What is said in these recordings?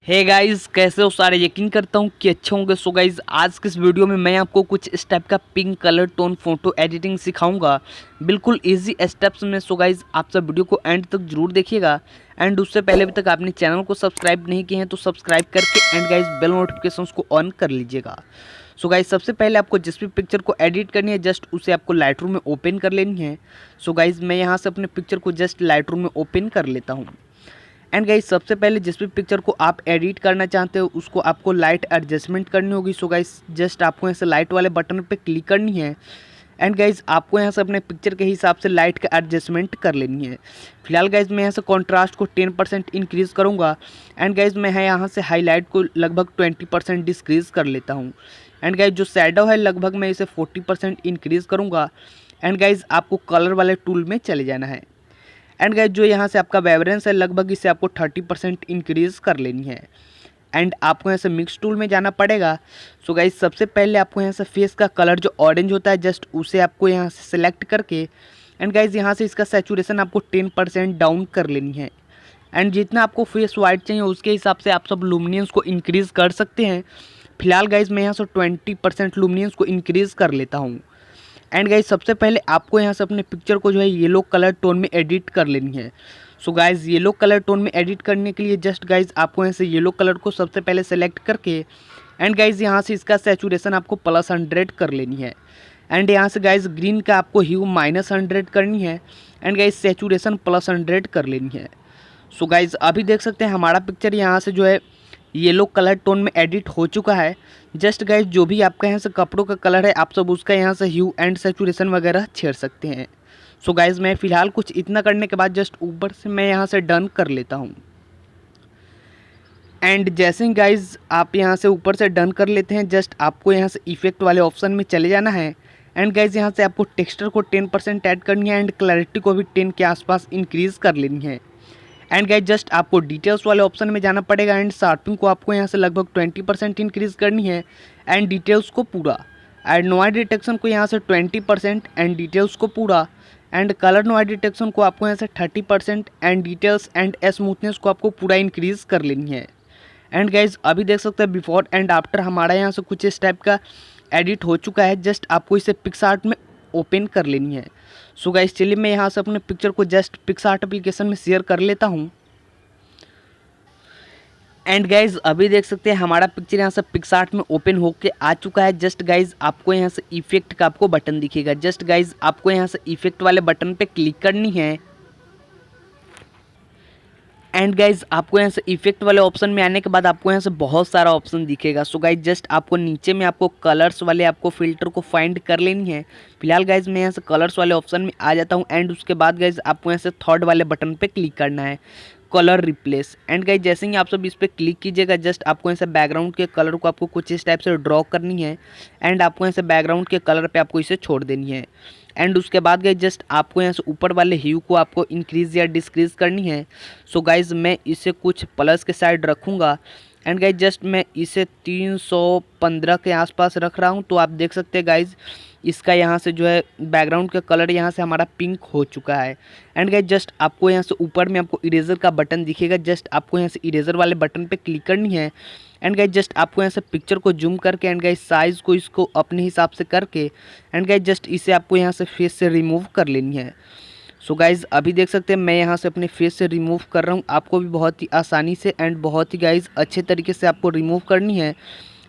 Hey guys, कैसे हो सारे। यकीन करता हूँ कि अच्छे होंगे। सो गाइस, आज के इस वीडियो में मैं आपको कुछ इस टाइप का pink colour tone photo editing सिखाऊंगा, बिल्कुल इजी स्टेप्स में। सो गाइस, आप सब वीडियो को एंड तक जरूर देखिएगा। एंड उससे पहले अभी तक आपने चैनल को सब्सक्राइब नहीं किए हैं तो सब्सक्राइब करके एंड गाइस बेल नोटिफिकेशन को ऑन कर लीजिएगा। सो गाइस, सबसे पहले आपको जिस भी पिक्चर को एडिट करनी है जस्ट उसे आपको लाइटरूम में ओपन कर लेनी है। सो गाइस, मैं यहाँ से अपने पिक्चर को जस्ट लाइटरूम में ओपन कर लेता हूँ। एंड गाइस, सबसे पहले जिस भी पिक्चर को आप एडिट करना चाहते हो उसको आपको लाइट एडजस्टमेंट करनी होगी। सो गाइस, जस्ट आपको यहाँ से लाइट वाले बटन पे क्लिक करनी है। एंड गाइस, आपको यहाँ से अपने पिक्चर के हिसाब से लाइट का एडजस्टमेंट कर लेनी है। फिलहाल गाइस, मैं यहाँ से कॉन्ट्रास्ट को 10% इंक्रीज़ करूँगा। एंड गाइस, मैं यहाँ से हाईलाइट को लगभग 20% डिस्क्रीज़ कर लेता हूँ। एंड गाइस, जो शैडो है लगभग मैं इसे 40% इंक्रीज़ करूँगा। एंड गाइस, आपको कलर वाले टूल में चले जाना है। एंड गाइस, जो यहाँ से आपका वाइब्रेंस है लगभग इसे आपको 30% इंक्रीज़ कर लेनी है। एंड आपको यहाँ से मिक्स टूल में जाना पड़ेगा। सो गाइस, सबसे पहले आपको यहाँ से फेस का कलर जो ऑरेंज होता है जस्ट उसे आपको यहाँ से सिलेक्ट करके एंड गाइस यहाँ से इसका सैचुरेशन आपको 10% डाउन कर लेनी है। एंड जितना आपको फेस वाइट चाहिए उसके हिसाब से आप सब लुमिनेंस को इंक्रीज़ कर सकते हैं। फिलहाल गाइस, मैं यहाँ से 20% लुमिनेंस को इंक्रीज़ कर लेता हूँ। एंड गाइस, सबसे पहले आपको यहाँ से अपने पिक्चर को जो है येलो कलर टोन में एडिट कर लेनी है। So guys, yellow colour tone में एडिट करने के लिए जस्ट गाइस आपको यहाँ से येलो कलर को सबसे पहले सेलेक्ट करके एंड गाइस यहाँ से इसका सैचुरेशन आपको +100 कर लेनी है। एंड यहाँ से गाइस ग्रीन का आपको ह्यू -100 करनी है। एंड गाइस, सैचुरेशन +100 कर लेनी है। सो गाइस, अभी देख सकते हैं हमारा पिक्चर यहाँ से जो है येलो कलर टोन में एडिट हो चुका है। जस्ट गाइस, जो भी आपका यहाँ से कपड़ों का कलर है आप सब उसका यहाँ से ह्यू एंड सैचुरेशन वगैरह छेड़ सकते हैं। सो गाइस, मैं फ़िलहाल कुछ इतना करने के बाद जस्ट ऊपर से मैं यहाँ से डन कर लेता हूँ। एंड जैसे ही गाइस आप यहाँ से ऊपर से डन कर लेते हैं जस्ट आपको यहाँ से इफेक्ट वाले ऑप्शन में चले जाना है। एंड गाइस, यहाँ से आपको टेक्सचर को 10% ऐड करनी है एंड क्लैरिटी को भी 10 के आसपास इंक्रीज़ कर लेनी है। एंड गाइस, जस्ट आपको डिटेल्स वाले ऑप्शन में जाना पड़ेगा एंड शार्पिंग को आपको यहाँ से लगभग 20% इंक्रीज़ करनी है एंड डिटेल्स को पूरा। एंड नॉइज डिटेक्शन को यहाँ से 20% एंड डिटेल्स को पूरा। एंड कलर नॉइज डिटेक्शन को आपको यहाँ से 30% एंड डिटेल्स एंड स्मूथनेस को आपको पूरा इंक्रीज़ कर लेनी है। एंड गाइस, अभी देख सकते हैं बिफोर एंड आफ्टर हमारा यहाँ से कुछ इस टाइप का एडिट हो चुका है। जस्ट आपको इसे पिक्सआर्ट में ओपन कर लेनी है। सो गाइस, चलिए मैं यहाँ से अपने पिक्चर को जस्ट पिक्सआर्ट एप्लीकेशन में शेयर कर लेता हूँ। एंड गाइज, अभी देख सकते हैं हमारा पिक्चर यहाँ से पिक्सआर्ट में ओपन होके आ चुका है। जस्ट गाइज, आपको यहाँ से इफेक्ट का आपको बटन दिखेगा। जस्ट गाइज, आपको यहाँ से इफेक्ट वाले बटन पे क्लिक करनी है। एंड गाइज, आपको यहाँ से इफेक्ट वाले ऑप्शन में आने के बाद आपको यहाँ से बहुत सारा ऑप्शन दिखेगा। सो गाइज, जस्ट आपको नीचे में आपको कलर्स वाले आपको फिल्टर को फाइंड कर लेनी है। फिलहाल गाइज, मैं यहाँ से कलर्स वाले ऑप्शन में आ जाता हूँ। एंड उसके बाद गाइज आपको यहाँ से थर्ड वाले बटन पे क्लिक करना है, कलर रिप्लेस। एंड गाइज, जैसे ही आप सब इस पर क्लिक कीजिएगा जस्ट आपको यहाँ से बैकग्राउंड के कलर को आपको कुछ इस टाइप से ड्रॉ करनी है। एंड आपको यहाँ से बैकग्राउंड के कलर पे आपको इसे छोड़ देनी है। एंड उसके बाद गाइज जस्ट आपको यहाँ से ऊपर वाले ह्यू को आपको इंक्रीज़ या डिस्क्रीज़ करनी है। सो गाइज, मैं इसे कुछ प्लस के साइड रखूँगा। एंड गाइज, जस्ट मैं इसे 315 के आसपास रख रहा हूँ। तो आप देख सकते हैं गाइज, इसका यहाँ से जो है बैकग्राउंड का कलर यहाँ से हमारा पिंक हो चुका है। एंड गाइज, जस्ट आपको यहाँ से ऊपर में आपको इरेजर का बटन दिखेगा। जस्ट आपको यहाँ से इरेजर वाले बटन पे क्लिक करनी है। एंड गाइज, जस्ट आपको यहाँ से पिक्चर को जूम करके एंड गाइज साइज़ को इसको अपने हिसाब से करके एंड गाइज जस्ट इसे आपको यहाँ से फेस से रिमूव कर लेनी है। सो गाइज़, अभी देख सकते हैं मैं यहाँ से अपने फेस से रिमूव कर रहा हूँ। आपको भी बहुत ही आसानी से एंड बहुत ही गाइज़ अच्छे तरीके से आपको रिमूव करनी है।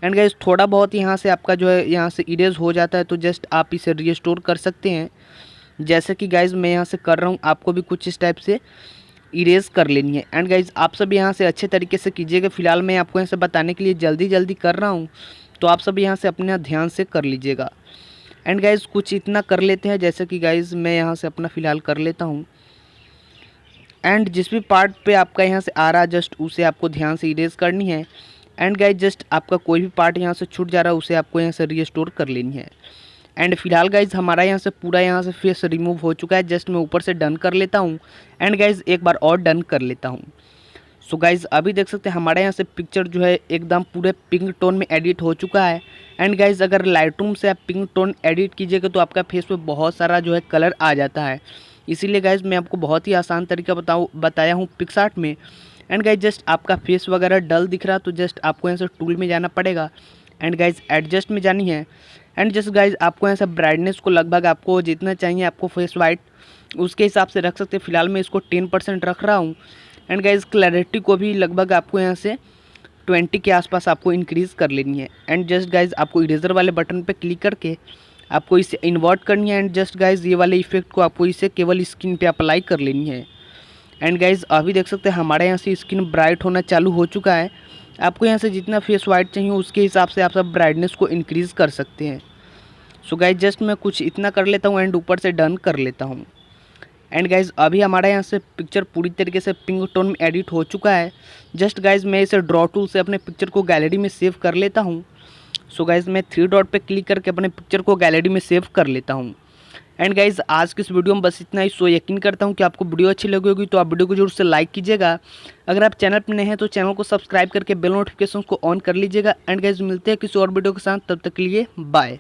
एंड गाइज़, थोड़ा बहुत यहाँ से आपका जो है यहाँ से इरेज हो जाता है तो जस्ट आप इसे रीस्टोर कर सकते हैं। जैसे कि गाइज़ मैं यहाँ से कर रहा हूँ, आपको भी कुछ इस टाइप से इरेज कर लेनी है। एंड गाइज़, आप सब यहाँ से अच्छे तरीके से कीजिएगा। फिलहाल मैं आपको यहाँ से बताने के लिए जल्दी कर रहा हूँ तो आप सब यहाँ से अपने ध्यान से कर लीजिएगा। एंड गाइज़, कुछ इतना कर लेते हैं जैसे कि गाइज़ मैं यहाँ से अपना फ़िलहाल कर लेता हूँ। एंड जिस भी पार्ट पे आपका यहाँ से आ रहा है जस्ट उसे आपको ध्यान से इरेज करनी है। एंड गाइज, जस्ट आपका कोई भी पार्ट यहाँ से छूट जा रहा है उसे आपको यहाँ से रीस्टोर कर लेनी है। एंड फिलहाल गाइज, हमारा यहाँ से पूरा यहाँ से फेस रिमूव हो चुका है। जस्ट मैं ऊपर से डन कर लेता हूँ। एंड गाइज, एक बार और डन कर लेता हूँ। सो गाइज, अभी देख सकते हैं हमारे यहाँ से पिक्चर जो है एकदम पूरे पिंक टोन में एडिट हो चुका है। एंड गाइज, अगर लाइटरूम से आप पिंक टोन एडिट कीजिएगा तो आपका फेस पे बहुत सारा जो है कलर आ जाता है। इसीलिए गाइज मैं आपको बहुत ही आसान तरीका बताया हूँ पिक्सआर्ट में। एंड गाइज जस्ट आपका फेस वगैरह डल दिख रहा तो जस्ट आपको यहाँ से टूल में जाना पड़ेगा एंड गाइज एडजस्ट में जानी है। एंड जस्ट गाइज आपको यहाँ से ब्राइटनेस को लगभग आपको जितना चाहिए आपको फेस वाइट उसके हिसाब से रख सकते हैं। फिलहाल मैं इसको 10% रख रहा हूँ। एंड गाइज क्लैरिटी को भी लगभग आपको यहाँ से 20 के आसपास आपको इंक्रीज़ कर लेनी है। एंड जस्ट गाइज आपको इरेजर वाले बटन पे क्लिक करके आपको इसे इन्वर्ट करनी है। एंड जस्ट गाइज ये वाले इफेक्ट को आपको इसे केवल स्किन पे अप्लाई कर लेनी है। एंड गाइज अभी देख सकते हैं हमारे यहाँ से स्किन ब्राइट होना चालू हो चुका है। आपको यहाँ से जितना फेस वाइट चाहिए उसके हिसाब से आप सब ब्राइटनेस को इंक्रीज़ कर सकते हैं। सो गाइज जस्ट मैं कुछ इतना कर लेता हूँ एंड ऊपर से डन कर लेता हूँ। एंड गाइज अभी हमारे यहाँ से पिक्चर पूरी तरीके से पिंक टोन में एडिट हो चुका है। जस्ट गाइज मैं इसे ड्रॉ टूल से अपने पिक्चर को गैलरी में सेव कर लेता हूँ। सो गाइज मैं 3 डॉट पे क्लिक करके अपने पिक्चर को गैलरी में सेव कर लेता हूँ। एंड गाइज आज की इस वीडियो में बस इतना ही। सो यकीन करता हूँ कि आपको वीडियो अच्छी लगी होगी तो आप वीडियो को जरूर से लाइक कीजिएगा। अगर आप चैनल पर नए हैं तो चैनल को सब्सक्राइब करके बेल नोटिफिकेशन को ऑन कर लीजिएगा। एंड गाइज मिलते हैं किसी और वीडियो के साथ, तब तक के लिए बाय।